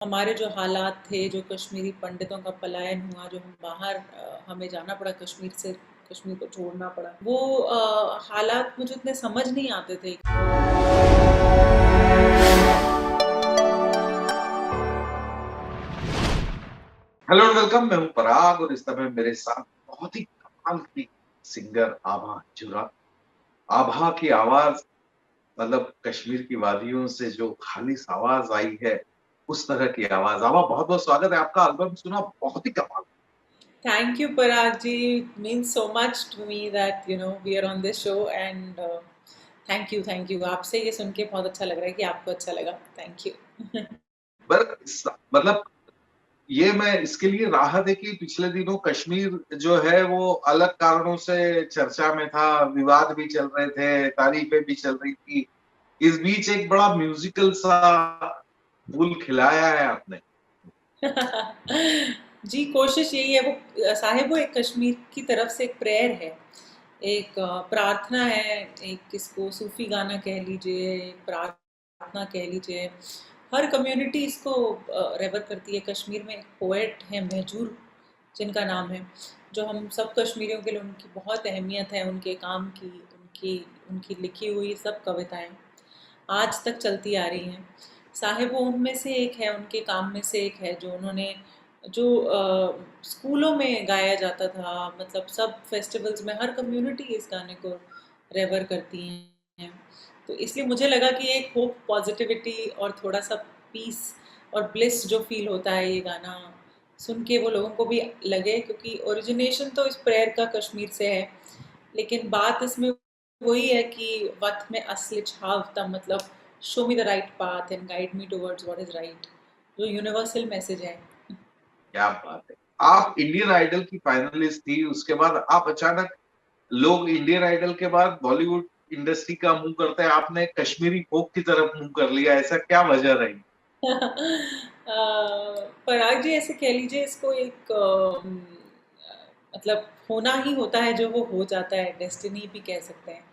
हमारे जो हालात थे, जो कश्मीरी पंडितों का पलायन हुआ, जो हम बाहर हमें जाना पड़ा कश्मीर से, कश्मीर को छोड़ना पड़ा, वो हालात मुझे इतने समझ नहीं आते थे। Hello and welcome. मैं हूं पराग और इस समय मेरे साथ बहुत ही कमाल की सिंगर आभा जुरा। आभा की आवाज मतलब कश्मीर की वादियों से जो खालिश आवाज आई है, उस तरह की आवाज। आभा, बहुत बहुत स्वागत है आपका। एल्बम सुना, बहुत ही कमाल। Thank you Parag ji, means so much to me that we are on this show and thank you. आपसे ये सुन के बहुत अच्छा लग रहा है कि आपको अच्छा लगा। Thank you. पर मतलब ये मैं इसके लिए राहत है कि पिछले दिनों कश्मीर जो है वो अलग कारणों से चर्चा में था, विवाद भी चल रहे थे, तारीफें भी चल रही थी। इस बीच एक बड़ा म्यूजिकल सा फूल खिलाया है आपने। जी, कोशिश यही है। वो साहिब, वो एक कश्मीर की तरफ से एक प्रेयर है, एक प्रार्थना है, एक किसको सूफी गाना कह लीजिए, एक प्रार्थना कह लीजिए। हर कम्युनिटी इसको रेवर करती है। कश्मीर में एक पोएट है महजूर, जिनका नाम है, जो हम सब कश्मीरियों के लिए उनकी बहुत अहमियत है, उनके काम की, उनकी उनकी लिखी हुई सब कविताएं आज तक चलती आ रही हैं। साहिब वो उनमें से एक है, उनके काम में से एक है, जो उन्होंने जो स्कूलों में गाया जाता था, मतलब सब फेस्टिवल्स में हर कम्युनिटी इस गाने को रेवर करती हैं। तो इसलिए मुझे लगा कि एक होप, पॉजिटिविटी और थोड़ा सा पीस और ब्लिस जो फील होता है ये गाना सुन के, वो लोगों को भी लगे, क्योंकि ओरिजिनेशन तो इस प्रेयर का कश्मीर से है, लेकिन बात इसमें वही है कि वक्त में असली छाव था, मतलब show me the right path and guide me towards what is right, जो यूनिवर्सल मैसेज है। क्या बात है। आप इंडियन आइडल की फाइनलिस्ट थी, उसके बाद आप अचानक, लोग इंडियन आइडल के बाद बॉलीवुड इंडस्ट्री का मुंह करते हैं, आपने कश्मीरी फोक की तरफ मुंह कर लिया। ऐसा क्या वजह रही? पराग जी, ऐसे कह लीजिए इसको, एक मतलब होना ही होता है जो वो हो जाता है, डेस्टिनी भी कह सकते हैं।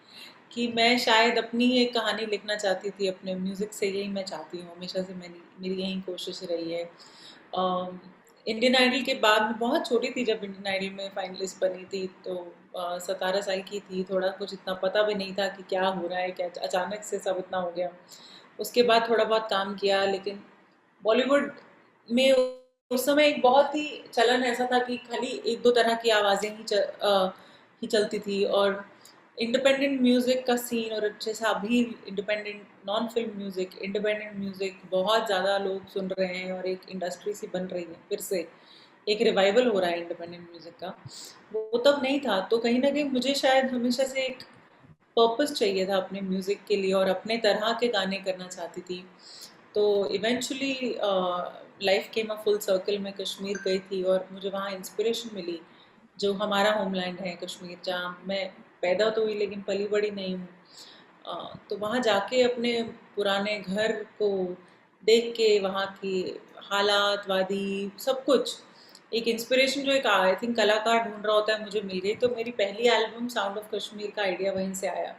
कि मैं शायद अपनी एक कहानी लिखना चाहती थी अपने म्यूज़िक से, यही मैं चाहती हूँ हमेशा से, मेरी मेरी यही कोशिश रही है। इंडियन आइडल के बाद, मैं बहुत छोटी थी जब इंडियन आइडल में फाइनलिस्ट बनी थी, तो 17 साल की थी, थोड़ा कुछ इतना पता भी नहीं था कि क्या हो रहा है, क्या अचानक से सब इतना हो गया। उसके बाद थोड़ा बहुत काम किया, लेकिन बॉलीवुड में उस समय एक बहुत ही चलन ऐसा था कि खाली एक दो तरह की आवाज़ें ही चलती थी, और इंडिपेंडेंट म्यूज़िक का सीन, और जैसा अभी independent non film music, independent music बहुत ज़्यादा लोग सुन रहे हैं, और एक इंडस्ट्री सी बन रही है फिर से, एक रिवाइवल हो रहा है इंडिपेंडेंट म्यूज़िक का। वो तब नहीं था, तो कहीं ना कहीं मुझे शायद हमेशा से एक पर्पस चाहिए था अपने म्यूज़िक के लिए, और अपने तरह के गाने करना चाहती थी। तो eventually life came a full circle, मैं कश्मीर गई थी और मुझे वहाँ इंस्पिरेशन मिली, जो हमारा होमलैंड है कश्मीर, जहाँ मैं पैदा तो हुई लेकिन पली बड़ी नहीं हूँ। तो वहाँ जाके अपने पुराने घर को देख के, वहाँ की हालात, वादी, सब कुछ, एक इंस्पिरेशन जो एक आई थिंक कलाकार ढूंढ रहा होता है, मुझे मिल गई। तो मेरी पहली एल्बम साउंड ऑफ कश्मीर का आइडिया वहीं से आया,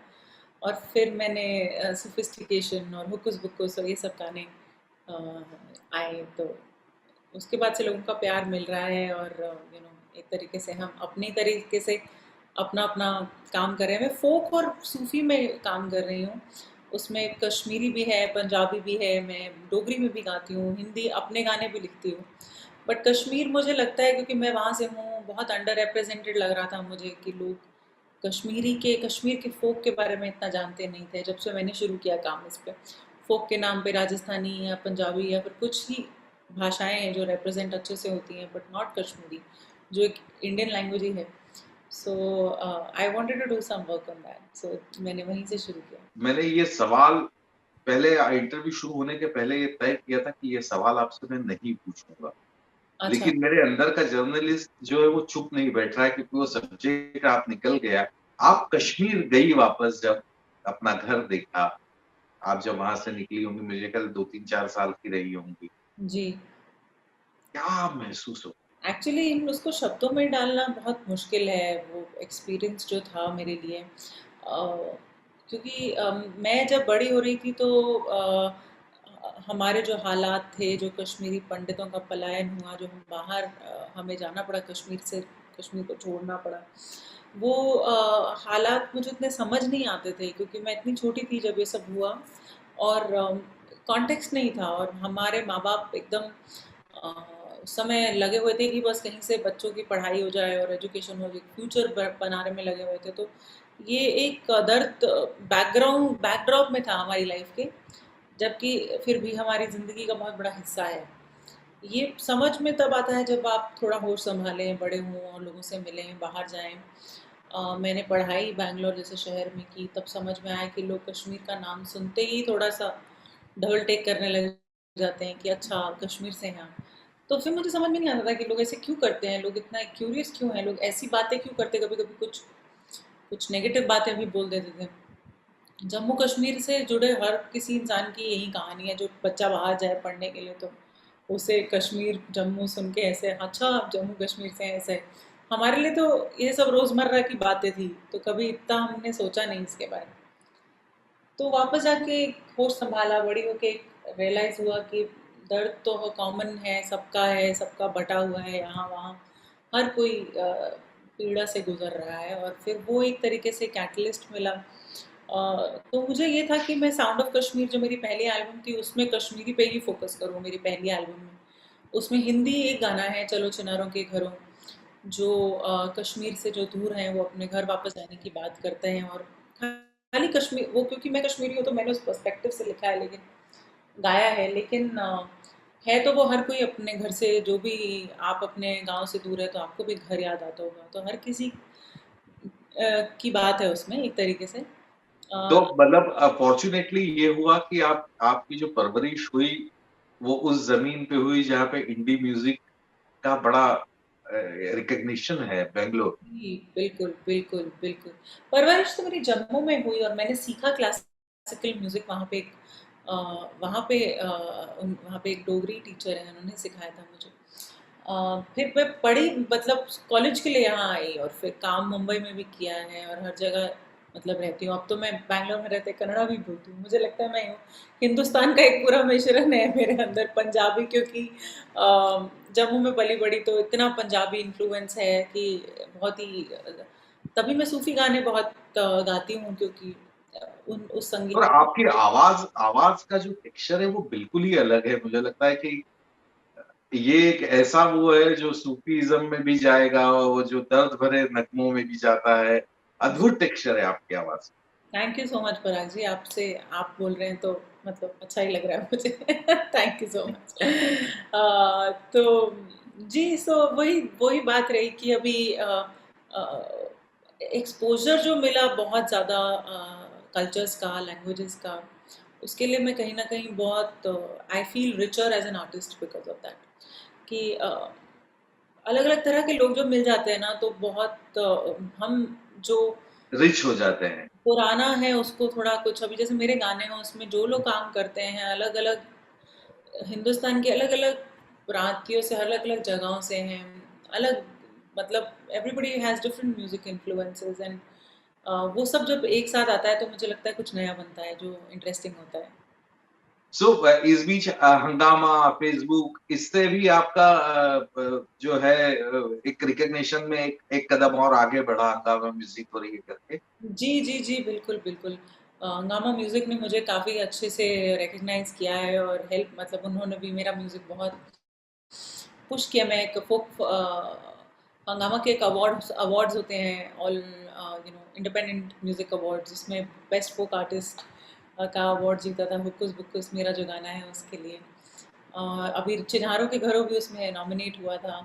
और फिर मैंने सोफिस्टिकेशन और हुक्स बुक्स और ये सब गाने आए। तो उसके बाद से लोगों का प्यार मिल रहा है, और एक तरीके से हम अपनी तरीके से अपना अपना काम कर रहे हैं। मैं फोक और सूफी में काम कर रही हूँ, उसमें कश्मीरी भी है, पंजाबी भी है, मैं डोगरी में भी गाती हूँ, हिंदी अपने गाने भी लिखती हूँ। बट कश्मीर मुझे लगता है, क्योंकि मैं वहाँ से हूँ, बहुत अंडर रिप्रेजेंटेड लग रहा था मुझे कि लोग कश्मीर के फ़ोक के बारे में इतना जानते नहीं थे, जब से मैंने शुरू किया काम इस पे। फ़ोक के नाम पे राजस्थानी या पंजाबी या फिर कुछ ही भाषाएँ हैं जो रिप्रेज़ेंट अच्छे से होती हैं, बट नॉट कश्मीरी, जो एक इंडियन लैंग्वेज ही है। So I wanted to do some work on that, so मैंने वहीं से शुरू किया। मैंने ये सवाल पहले इंटरव्यू शुरू होने के पहले ये तय किया था कि ये सवाल आपसे मैं नहीं पूछूंगा, अच्छा। लेकिन मेरे अंदर का जर्नलिस्ट जो है वो चुप नहीं बैठ रहा है, क्योंकि वो सब्जेक्ट आप निकल गया। आप कश्मीर गई वापस, जब अपना घर देखा, आप जब वहां से निकली होंगी, मुझे कल 2-3-4 साल की रही होंगी, जी। क्या महसूस हो? एक्चुअली उसको शब्दों में डालना बहुत मुश्किल है, वो एक्सपीरियंस जो था मेरे लिए। क्योंकि मैं जब बड़ी हो रही थी तो हमारे जो हालात थे, जो कश्मीरी पंडितों का पलायन हुआ, जो हम बाहर हमें जाना पड़ा कश्मीर से, कश्मीर को छोड़ना पड़ा, वो हालात मुझे इतने समझ नहीं आते थे क्योंकि मैं इतनी छोटी थी जब ये सब हुआ, और कॉन्टेक्स्ट नहीं था, और हमारे माँ बाप एकदम उस समय लगे हुए थे कि बस कहीं से बच्चों की पढ़ाई हो जाए और एजुकेशन हो जाए, फ्यूचर बनाने में लगे हुए थे। तो ये एक दर्द बैकड्रॉप में था हमारी लाइफ के, जबकि फिर भी हमारी ज़िंदगी का बहुत बड़ा हिस्सा है। ये समझ में तब आता है जब आप थोड़ा होश संभालें, बड़े हों और लोगों से मिलें, बाहर जाएं। मैंने पढ़ाई बैंगलोर जैसे शहर में की, तब समझ में आया कि लोग कश्मीर का नाम सुनते ही थोड़ा सा डबल टेक करने लग जाते हैं कि अच्छा कश्मीर से हैं आप। तो फिर मुझे समझ में नहीं आता था कि लोग ऐसे क्यों करते हैं, लोग इतना क्यूरियस क्यों हैं, लोग ऐसी बातें क्यों करते, कभी कभी कुछ कुछ नेगेटिव बातें भी बोल देते थे। जम्मू कश्मीर से जुड़े हर किसी इंसान की यही कहानी है, जो बच्चा बाहर जाए पढ़ने के लिए तो उसे कश्मीर जम्मू सुन के ऐसे अच्छा आप जम्मू कश्मीर से हैं, ऐसे। हमारे लिए तो ये सब रोज़मर्रा की बातें थी, तो कभी इतना हमने सोचा नहीं इसके बारे में। तो वापस जाके होश संभाला, बड़ी होके रियलाइज़ हुआ कि दर्द तो कॉमन है, सबका है, सबका बटा हुआ है यहाँ वहाँ, हर कोई पीड़ा से गुजर रहा है। और फिर वो एक तरीके से कैटलिस्ट मिला। तो मुझे ये था कि मैं साउंड ऑफ कश्मीर जो मेरी पहली एल्बम थी उसमें कश्मीरी पे ही फोकस करूँ, मेरी पहली एल्बम में। उसमें हिंदी एक गाना है चलो चिनारों के घरों, जो कश्मीर से जो दूर हैं वो अपने घर वापस जाने की बात करते हैं, और खाली कश्मीर वो, क्योंकि मैं कश्मीरी हूँ तो मैंने उस पर्सपेक्टिव से लिखा है, लेकिन गाया है। लेकिन है तो वो हर कोई अपने घर से, जो भी आप अपने गांव से दूर है तो आपको भी घर याद आता होगा, तो हर किसी की बात है उसमें एक तरीके से। तो मतलब फॉर्चुनेटली ये हुआ कि आप आपकी जो परवरिश हुई वो उस ज़मीन पे हुई जहाँ पे इंडी म्यूज़िक का बड़ा रिकॉग्निशन है बैंगलोर। जी, बिल्कुल, बिल्कुल, बिल्कुल। परवरिश तो मेरी जम्मू में हुई, और मैंने सीखा क्लासिकल म्यूज़िक वहाँ पे। अ, वहाँ पे एक डोगरी टीचर हैं, उन्होंने सिखाया था मुझे। फिर मैं पढ़ी, मतलब कॉलेज के लिए यहाँ आई, और फिर काम मुंबई में भी किया है और हर जगह मतलब रहती हूँ। अब तो मैं बैंगलोर में रहते कन्नड़ा भी बोलती हूँ। मुझे लगता है मैं हूँ हिंदुस्तान का एक पूरा मिश्रण है मेरे अंदर, पंजाबी, क्योंकि जम्मू में पली बड़ी, तो इतना पंजाबी इन्फ्लुएंस है कि बहुत ही तभी मैं सूफी गाने बहुत गाती हूँ, क्योंकि उन उस और संगीत। आपकी आवाज़ आवाज़ का जो टेक्सचर है वो बिल्कुल ही अलग है। मुझे लगता है कि ये एक ऐसा वो है जो सूफीज़्म में भी जाएगा, वो जो दर्द भरे नगमों में भी जाता है। अद्भुत टेक्सचर है आपकी आवाज़। थैंक यू सो मच पराग जी, आपसे आप बोल रहे हैं तो मतलब अच्छा ही लग रहा है मुझे। Thank you so much. तो जी, सो वही वही बात रही कि अभी एक्सपोजर जो मिला बहुत ज़्यादा कल्चर्स का, लैंग्वेजेस का, उसके लिए मैं कहीं ना कहीं बहुत I feel richer as an artist because of that, कि अलग अलग तरह के लोग जो मिल जाते हैं ना, तो बहुत हम जो रिच हो जाते हैं। पुराना है उसको थोड़ा कुछ, अभी जैसे मेरे गाने हैं उसमें जो लोग काम करते हैं अलग अलग हिंदुस्तान के अलग अलग प्रांतियों से, अलग अलग जगहों से हैं, अलग, मतलब everybody has different music influences, and वो सब जब एक साथ आता है तो मुझे लगता है कुछ नया बनता है जो इंटरेस्टिंग होता है। सो इस बीच हंगामा, फेसबुक इससे भी आपका जो है एक रिकॉग्निशन में एक कदम और आगे बढ़ा हंगामा म्यूजिक और ये करके। जी, जी, जी, बिल्कुल, बिल्कुल। हंगामा म्यूज़िक ने मुझे काफ़ी अच्छे से रिकॉग्नाइज़ किया है, और हेल्प, मतलब उन्होंने भी मेरा म्यूज़िक बहुत पुश किया। मैं एक हंगामा के एक अवार्ड्स होते हैं, ऑल इंडिपेंडेंट म्यूजिक अवार्ड्स, जिसमें बेस्ट फोक आर्टिस्ट का अवार्ड जीता था हुक्कुस बुक्कुस, मेरा जो गाना है उसके लिए। अभी चिन्हारों के घरों भी उसमें नॉमिनेट हुआ था।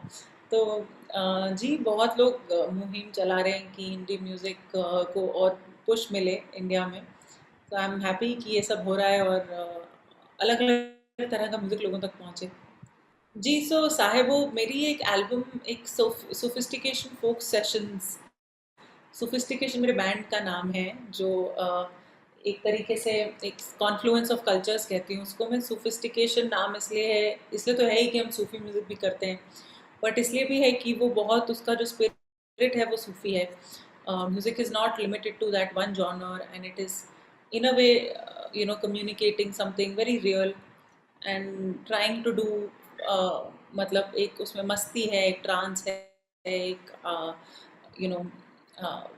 तो जी, बहुत लोग मुहिम चला रहे हैं कि हिंदी म्यूज़िक को और पुश मिले इंडिया में। तो आई एम हैप्पी कि ये सब हो रहा है, और अलग अलग तरह का म्यूज़िक लोगों तक पहुँचे। जी, सो साहिबो मेरी एक एल्बम, एक सोफिस्टिकेशन फोक सेशंस, सोफिस्टिकेशन मेरे बैंड का नाम है, जो एक तरीके से एक कॉन्फ्लुएंस ऑफ कल्चर्स कहती हूँ उसको मैं। सोफिस्टिकेशन नाम इसलिए है, इसलिए तो है ही कि हम सूफी म्यूज़िक भी करते हैं, बट इसलिए भी है कि वो बहुत, उसका जो स्पिरिट है वो सूफी है। Music is not limited to that one genre, and it is in a way communicating something very real, and trying to do, मतलब एक उसमें मस्ती है, एक ट्रांस है, एक यू नो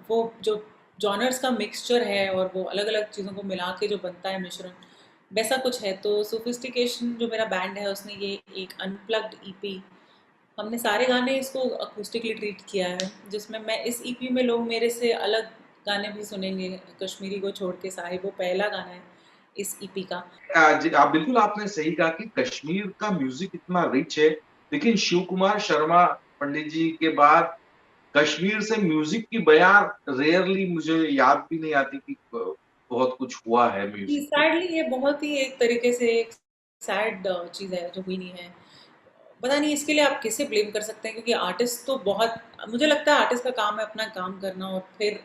वो जो जॉनर्स का मिक्सचर है और वो अलग अलग चीज़ों को मिला के जो बनता है मिश्रण, वैसा कुछ है। तो सोफिस्टिकेशन जो मेरा बैंड है उसने ये एक अनप्लग्ड ईपी, हमने सारे गाने इसको अकूस्टिकली ट्रीट किया है, जिसमें मैं इस ईपी में लोग मेरे से अलग गाने भी सुनेंगे, कश्मीरी को छोड़ के। साहिब वो पहला गाना है इस ईपी का। जी, आप बिल्कुल आपने सही कहा कि कश्मीर का म्यूज़िक इतना रिच है, लेकिन शिव कुमार शर्मा पंडित जी के बाद कश्मीर से म्यूज़िक की बयां रेयरली मुझे याद भी नहीं आती कि बहुत कुछ हुआ है म्यूज़िक पे। सैडली ये बहुत ही एक तरीके से एक सैड चीज़ है जो हुई नहीं है। पता नहीं इसके लिए आप किसे ब्लेम कर सकते हैं, क्योंकि आर्टिस्ट तो बहुत, मुझे लगता है आर्टिस्ट का काम है अपना काम करना, और फिर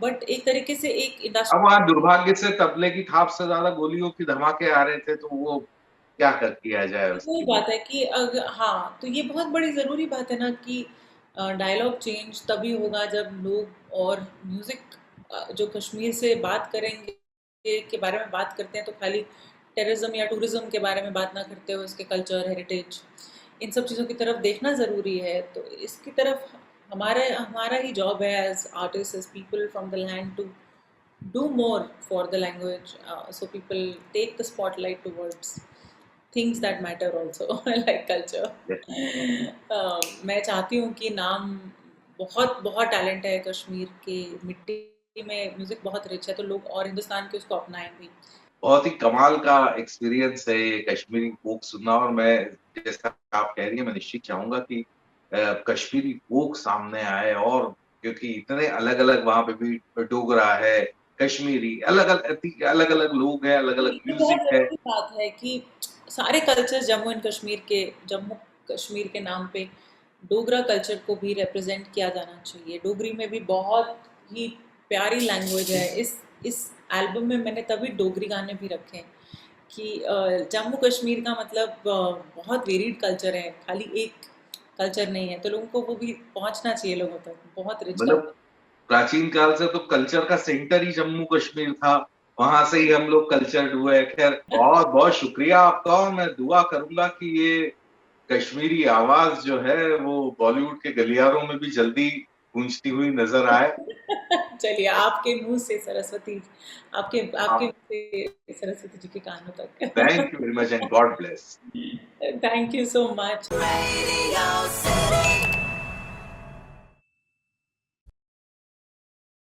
बट एक तरीके से एक अब इंडस्ट्री। वहाँ दुर्भाग्य से तबले की थाप से ज़्यादा गोलियों की धमाके आ रहे थे, तो वो क्या कर किया जाए वही उसके लिए। बात है कि हाँ, तो ये बहुत बड़ी ज़रूरी बात है ना कि डायलॉग चेंज तभी होगा जब लोग और म्यूज़िक जो कश्मीर से बात करेंगे के बारे में बात करते हैं, तो खाली टेररिज्म या टूरिज्म के बारे में बात ना करते हुए उसके कल्चर, हेरिटेज, इन सब चीज़ों की तरफ देखना ज़रूरी है। तो इसकी तरफ हमारा हमारा ही जॉब है as artist, as people from the land, to do more for the language, so people take the spotlight towards things that matter also like culture. मैं चाहती हूँ कि नाम, बहुत बहुत टैलेंट है कश्मीर के मिट्टी में, म्यूजिक बहुत रिच है, तो लोग और हिंदुस्तान के उसको अपनाएं भी। बहुत ही कमाल का एक्सपीरियंस है ये कश्मीरी फ़ोक सुनना और मैं जैसा आप कह रही हैं मैं निश्चित चाहूँगा कि कश्मीरी फ़ोक सामने आए और क्योंकि इतने अलग-अलग वहाँ पे भी डोगरा है, कश्मीरी अलग-अलग लोग हैं, अलग-अलग ये बहुत म्यूज़िक है। ज़रूरी बात है कि सारे कल्चर, जम्मू एंड कश्मीर के, जम्मू कश्मीर के नाम पे डोगरा कल्चर को भी रिप्रेजेंट किया जाना चाहिए। डोगरी में भी बहुत ही प्यारी लैंग्वेज है। इस एल्बम में मैंने तभी डोगरी गाने भी रखे हैं कि जम्मू कश्मीर का मतलब बहुत वेरिड कल्चर है, खाली एक कल्चर नहीं है, तो लोगों को वो भी पहुंचना चाहिए लोगों तक, बहुत रिच मतलब कल्चर। प्राचीन काल से तो कल्चर का सेंटर ही जम्मू कश्मीर था। वहाँ से ही हम लोग कल्चर्ड हुए। ख़ैर बहुत-बहुत शुक्रिया आपका और मैं दुआ करूँगा कि ये कश्मीरी आवाज़ जो है वो बॉलीवुड के गलियारों में भी जल्दी गूंजती हुई नज़र आए। चलिए, आपके मुँह से सरस्वती, आपके आपके हाँ, मुँह से सरस्वती जी के कानों थैंक तक। You very much and God bless. Thank you so much. Radio City.